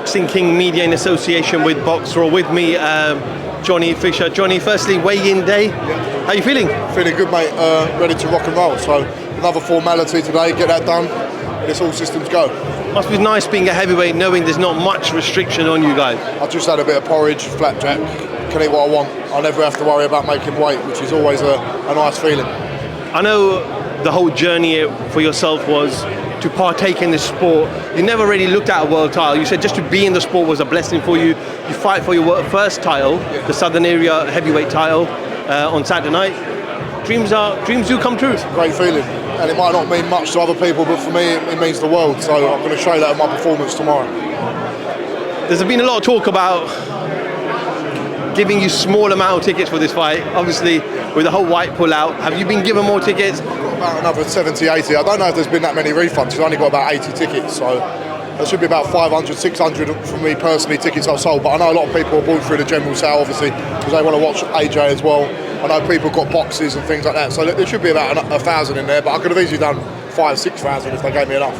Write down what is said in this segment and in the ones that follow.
Boxing King Media in association with Boxer. With me, Johnny Fisher. Johnny, firstly, weigh-in day. How are you feeling? Feeling good, mate. Ready to rock and roll. So another formality today, get that done, and it's all systems go. Must be nice being a heavyweight, knowing there's not much restriction on you guys. I just had a bit of porridge, flapjack, can eat what I want. I never have to worry about making weight, which is always a nice feeling. I know the whole journey for yourself was to partake in this sport. You never really looked at a world title. You said just to be in the sport was a blessing for you. You fight for your first title, the Southern Area heavyweight title, on Saturday night. Dreams do come true. Great feeling, and it might not mean much to other people, but for me it means the world. So I'm going to show that in my performance tomorrow. There's been a lot of talk about giving you small amount of tickets for this fight. Obviously, with the whole white pull-out, have you been given more tickets? About another 70, 80. I don't know if there's been that many refunds. I've only got about 80 tickets, so there should be about 500, 600 for me personally tickets I've sold. But I know a lot of people have bought through the general sale, obviously, because they want to watch AJ as well. I know people got boxes and things like that, so there should be about 1,000 in there. But I could have easily done 5,000, 6,000 if they gave me enough.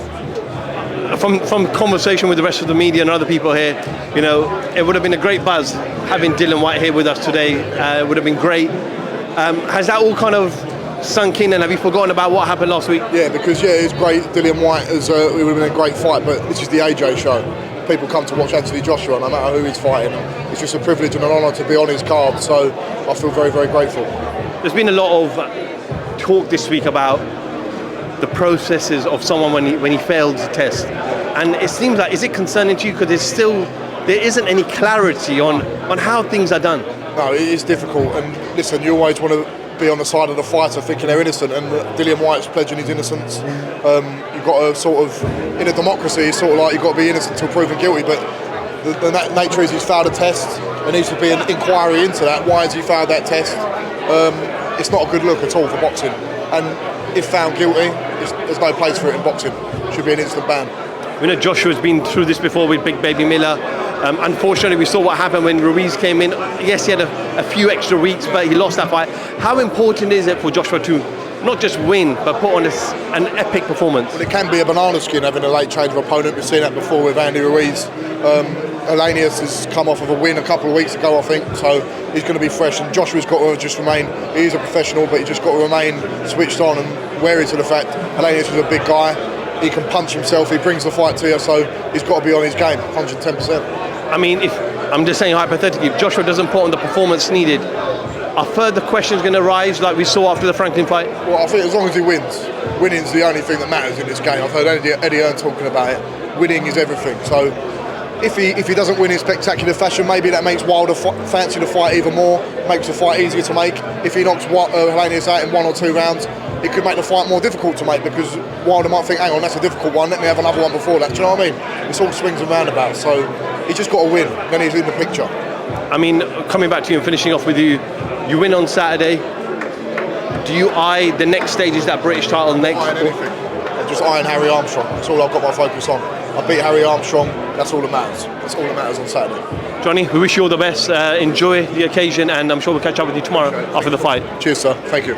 From conversation with the rest of the media and other people here, you know, it would have been a great buzz having Dillian Whyte here with us today. It would have been great. Has that all kind of sunk in, and have you forgotten about what happened last week? Yeah, because it's great. Dillian Whyte it would have been a great fight, but this is the AJ show. People come to watch Anthony Joshua, no matter who he's fighting. It's just a privilege and an honour to be on his card. So I feel very, very grateful. There's been a lot of talk this week about the processes of someone when he failed the test, and it seems like, is it concerning to you because there isn't any clarity on how things are done? No, it is difficult, and listen, you always want to be on the side of the fighter thinking they're innocent, and Dillian Whyte's pledging his innocence. You've got to sort of, in a democracy, it's sort of like you've got to be innocent till proven guilty, but the nature is he's failed a test. There needs to be an inquiry into that. Why has he failed that test? It's not a good look at all for boxing, and if found guilty, there's no place for it in boxing. It should be an instant ban. We know Joshua's been through this before with Big Baby Miller. Unfortunately, we saw what happened when Ruiz came in. Yes, he had a few extra weeks, but he lost that fight. How important is it for Joshua to not just win, but put on an epic performance? Well, it can be a banana skin having a late change of opponent. We've seen that before with Andy Ruiz. HELENIUS has come off of a win a couple of weeks ago, I think, so he's going to be fresh. And Joshua's got to just remain, he is a professional, but he's just got to remain switched on and wary to the fact HELENIUS is a big guy. He can punch himself, he brings the fight to you, so he's got to be on his game, 110%. I mean, if I'm just saying hypothetically, if Joshua doesn't put on the performance needed, are further questions going to rise like we saw after the Franklin fight? Well, I think as long as he wins, winning's the only thing that matters in this game. I've heard Eddie Hearn talking about it. Winning is everything. So if he doesn't win in spectacular fashion, maybe that makes Wilder fancy the fight even more, makes the fight easier to make. If he knocks HELENIUS out in 1 or 2 rounds, it could make the fight more difficult to make, because Wilder might think, hang on, that's a difficult one, let me have another one before that. Do you know what I mean? It's all swings and roundabouts, so he's just got to win, then he's in the picture. I mean, coming back to you and finishing off with you, you win on Saturday. Do you eye the next stage, is that British title next? I'm eyeing anything. I'm just eyeing Harry Armstrong. That's all I've got my focus on. I beat Harry Armstrong, that's all that matters. That's all that matters on Saturday. Johnny, we wish you all the best. Enjoy the occasion, and I'm sure we'll catch up with you tomorrow after the fight. Cheers, sir. Thank you.